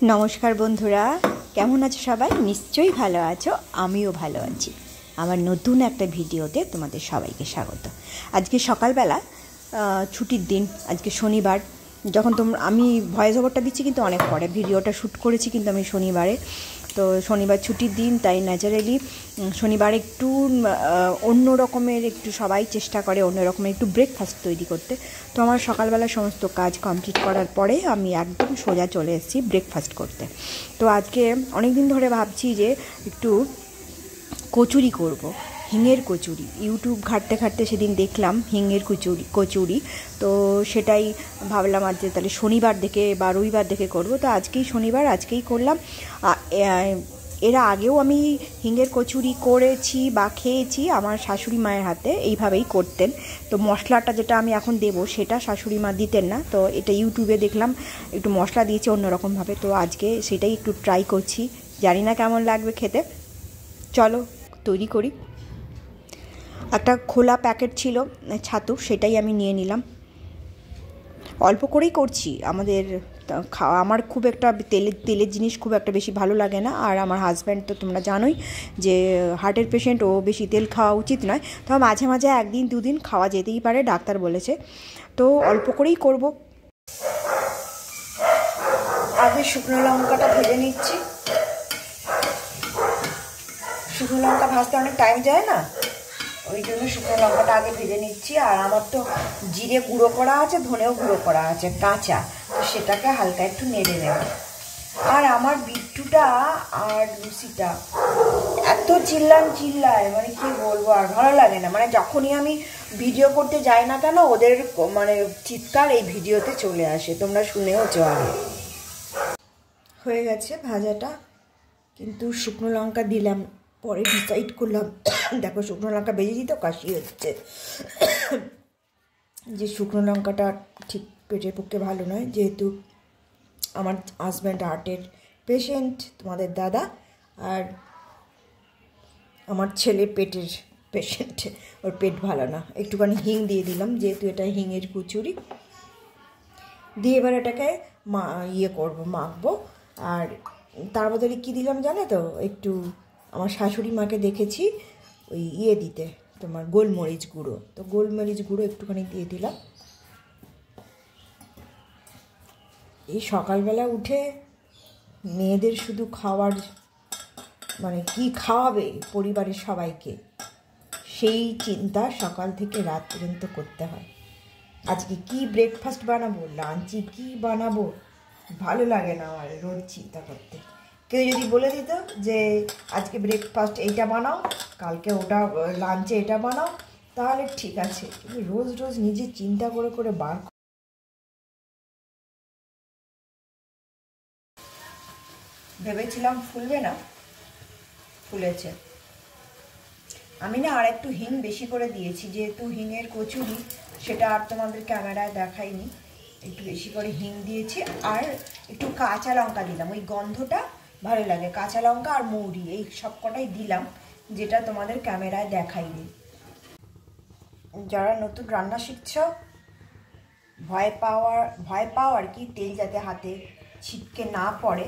नमस्कार बंधुरा केमन आछो सबाई निश्चयই ভালো আছো আমিও ভালো আছি। আমার নতুন একটা ভিডিওতে তোমাদের সবাইকে স্বাগত। আজকে সকালবেলা ছুটির দিন, আজকে শনিবার। যখন আমি ভয়েস ওভারটা দিচ্ছি কিন্তু অনেক পরে, ভিডিওটা শ্যুট করেছি কিন্তু আমি শনিবারে। তো শনিবার ছুটির দিন, তাই ন্যাচারালি শনিবার একটু অন্য রকমের একটু সবাই চেষ্টা করে অন্য রকমের একটু ব্রেকফাস্ট তৈরি করতে। তো আমার সকালবেলা সমস্ত কাজ কমপ্লিট করার পরে আমি একদম সোজা চলে এসেছি ব্রেকফাস্ট করতে। তো আজকে অনেক দিন ধরে ভাবছি যে একটু কচুরি করব, হিঙের কচুরি। ইউটিউব ঘাঁটতে ঘাঁটতে সেদিন দেখলাম হিঙের কচুরি। তো সেটাই ভাবলাম আজ তাহলে শনিবার দেখে বা রবিবার দেখে করব। তো আজকেই শনিবার, আজকেই করলাম। এর আগেও আমি হিঙের কচুরি করেছি বা খেয়েছি আমার শাশুড়ি মায়ের হাতে, এইভাবেই করতেন। তো মশলাটা যেটা আমি এখন দেবো সেটা শাশুড়ি মা দিতেন না, তো এটা ইউটিউবে দেখলাম একটু মশলা দিয়েছে অন্যরকমভাবে। তো আজকে সেটাই একটু ট্রাই করছি, জানি না কেমন লাগবে খেতে। চলো তৈরি করি। একটা খোলা প্যাকেট ছিল ছাতু, সেটাই আমি নিয়ে নিলাম। অল্প করেই করছি, আমার খুব একটা তেলের জিনিস খুব একটা বেশি ভালো লাগে না। আর আমার হাজব্যান্ড তো তোমরা জানোই যে হার্টের পেশেন্ট, ও বেশি তেল খাওয়া উচিত নয়। তো মাঝে মাঝে একদিন দুদিন খাওয়া যেতেই পারে, ডাক্তার বলেছে। তো অল্প করেই করব। আগে শুকনো লঙ্কাটা ভেজে নিচ্ছি। শুকনো লঙ্কা ভাজতে অনেক টাইম যায় না, ওই জন্য শুকনো লঙ্কাটা আগে ভেজে নিচ্ছি। আর আমার তো জিরে গুঁড়ো করা আছে, ধনেও গুঁড়ো করা আছে কাঁচা, তো সেটাকে হালকা একটু নেড়ে নেব। আর আমার বিট্টুটা আর লুচিটা এত চিল্লায়, মানে কি বলবো, আর ভালো লাগে না। মানে যখনই আমি ভিডিও করতে যাই না কেন, ওদের মানে চিৎকার এই ভিডিওতে চলে আসে, তোমরা শুনেওছো। আগে হয়ে গেছে ভাজাটা, কিন্তু শুকনো লঙ্কা দিলাম, পরে ডিসাইড করলাম দেখো শুকনো লঙ্কা বেজে দিতেও কাশি হচ্ছে, যে শুকনো লঙ্কাটা ঠিক পেটের পক্ষে ভালো নয়। যেহেতু আমার হাজব্যান্ড হার্টের পেশেন্ট, তোমাদের দাদা, আর আমার ছেলে পেটের পেশেন্ট, ওর পেট ভালো না। একটুখানি হিং দিয়ে দিলাম, যেহেতু এটা হিঙের কচুরি দিয়ে এবার এটাকে মাখবো। আর তার বদলে কী দিলাম জানো তো, একটু আমার শাশুড়ি মাকে দেখেছি ওই দিতে, তোমার গোলমরিচ গুঁড়ো। তো গোলমরিচ গুঁড়ো একটুখানি দিয়ে দিলাম। এই সকালবেলা উঠে মেয়েদের শুধু খাওয়ার, মানে কি খাওয়াবে পরিবারের সবাইকে, সেই চিন্তা সকাল থেকে রাত পর্যন্ত করতে হয়। আজকে কি ব্রেকফাস্ট বানাবো, লাঞ্চে কি বানাবো, ভালো লাগে না আমার রোজ চিন্তা করতে। কেউ যদি বলে দিত যে আজকে ব্রেকফাস্ট এইটা বানাও, কালকে ওটা, লাঞ্চে এটা বানাও, তাহলে ঠিক আছে। কিন্তু রোজ রোজ নিজে চিন্তা করে করে ভেবেছিলাম ফুলবে না, ফুলেছে। আমি না আর একটু হিং বেশি করে দিয়েছি, যেহেতু হিঙের কচুরি, সেটা আর তোমাদের ক্যামেরায় দেখাইনি। একটু বেশি করে হিং দিয়েছি, আর একটু কাঁচা লঙ্কা দিলাম, ওই গন্ধটা ভালো লাগে। কাঁচা লঙ্কা আর মৌরি এই সব কটাই দিলাম, যেটা তোমাদের ক্যামেরায় দেখাইনি। যারা নতুন রান্না শিখছ, ভয় পাও আর কি, তেল যাতে হাতে ছিটকে না পড়ে,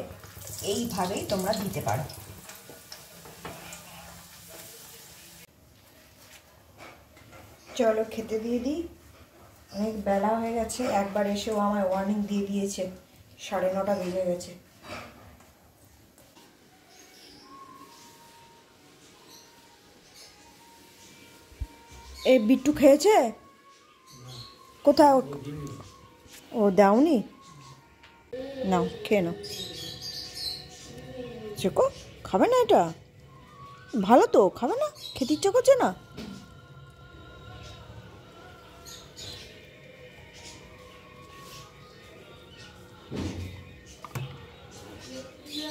এইভাবেই তোমরা দিতে পারো। চলো খেতে দিয়ে দিই, অনেক বেলা হয়ে গেছে। একবার এসেও আমায় ওয়ার্নিং দিয়ে দিয়েছে, 9:30 বেজে গেছে। এই বিট্টু খেয়েছে? কোথায়? ও দাওনি? নাও খেয়ে নাও। চেকো, খাবে না এটা? ভালো তো, খাবে না? খেতে ইচ্ছে করছে না?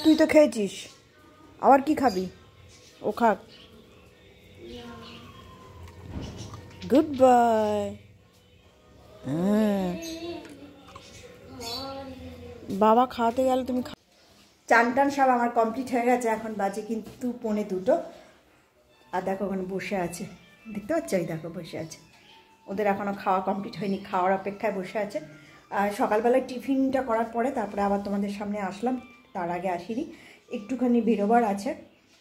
তুই তো খেয়েছিস, আবার কি খাবি? ও খাক। Good bye. হ্যাঁ, বাবা খাওয়াতে গেলে তুমি চান টান সব আমার কমপ্লিট হয়ে গেছে। এখন বাজে কিন্তু 1:45। আর দেখো ওখানে বসে আছে, দেখতে পাচ্ছ? এই দেখো বসে আছে, ওদের এখনও খাওয়া কমপ্লিট হয়নি, খাওয়ার অপেক্ষায় বসে আছে। আর সকালবেলায় টিফিনটা করার পরে তারপরে আবার তোমাদের সামনে আসলাম। তার আগে আসিনি, একটুখানি বেরোবার আছে।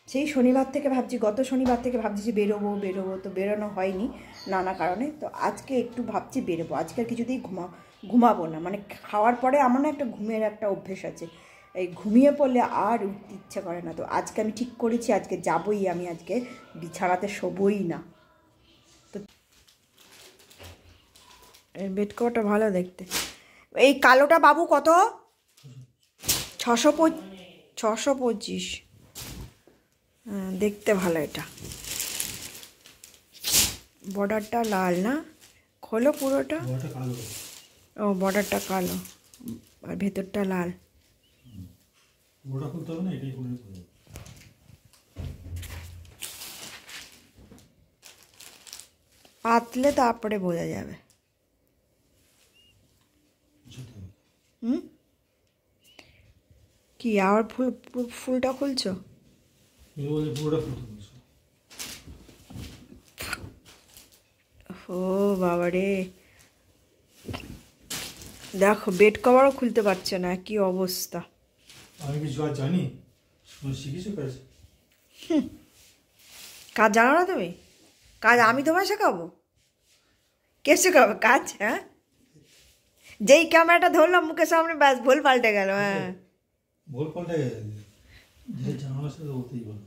সেই শনিবার থেকে ভাবছি, গত শনিবার থেকে ভাবছি যে বেরোবো বেরোবো, তো বেরোনো হয়নি নানা কারণে। তো আজকে একটু ভাবছি বেরোবো, আজকে আর কিছুতেই ঘুমাবো না। মানে খাওয়ার পরে আমার না একটা ঘুমের একটা অভ্যেস আছে, এই ঘুমিয়ে পড়লে আর উঠতে ইচ্ছা করে না। তো আজকে আমি ঠিক করেছি আজকে যাবই, আমি আজকে বিছানাতে শোবই না। তো এই বেড কভারটা ভালো দেখতে। এই কালোটা বাবু কত? 625। হ্যাঁ, দেখতে ভালো এটা। বর্ডারটা লাল না, খোলো পুরোটা। ও বর্ডারটা কালো আর ভেতরটা লাল। পাতলে তারপরে বোঝা যাবে। হুম, কি আবার ফুলটা খুলছো? ও বাবা রে, দেখো বেড কভারও খুলতে পারছে না, কি অবস্থা। আমি কিছু আর জানি, শিখেছি কাজ। কাজ জানো না তুমি? কাজ আমি তোমায় শেখাবো? কে শেখাবে কাজ? হ্যাঁ, যেই ক্যামেরাটা ধরলাম মুখের সামনে ব্যাস ভুল পাল্টে গেল। হ্যাঁ, ভুল পাল্টে গেছে, যে জানার সাথে বলতেই বলো।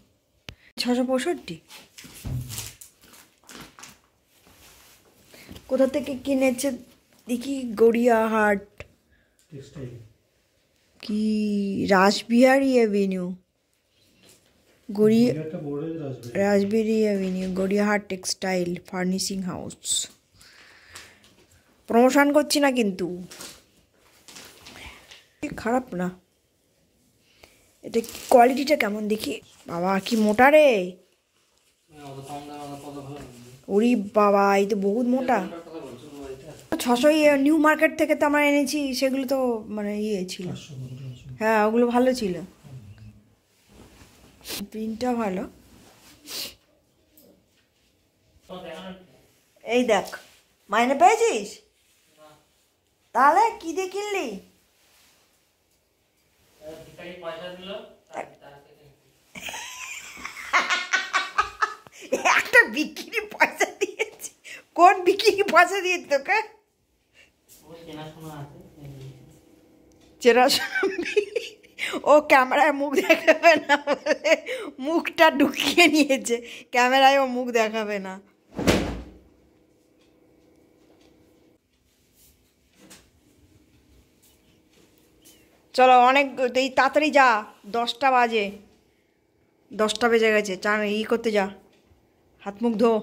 665। কোথা থেকে কিনেছে দেখি? গড়িয়াহাট। টেক্সটাইল কি Rashbehari Avenue, Rashbehari Avenue, Gariahat textile furnishing house. Promotion করছি না কিন্তু, খারাপ না। এটা কোয়ালিটিটা কেমন দেখি? বাবা কি মোটা রে! ওরে বাবা, এই তো বহুত মোটা। 600 নিউ মার্কেট থেকে তো আমরা এনেছি, সেগুলো তো মানে ইয়ে ছিল। হ্যাঁ, ওগুলো ভালো ছিল, প্রিন্টটা ভালো। এই দেখ, মাইনে পেয়েছিস? তাহলে কি দিয়ে কিনলি? একটা বিক্রি পয়সা দিয়েছি। কোন বিক্রি পয়সা দিয়েছি তোকে? চেনাশোনা। ও ক্যামেরায় মুখ দেখাবে না বলে মুখটা ঢুকিয়ে নিয়েছে, ক্যামেরায় ও মুখ দেখাবে না। চলো অনেক, এই তাড়াতাড়ি যা, 10টা বাজে, 10টা বেজে গেছে। চা করতে যা, হাত মুখ ধো।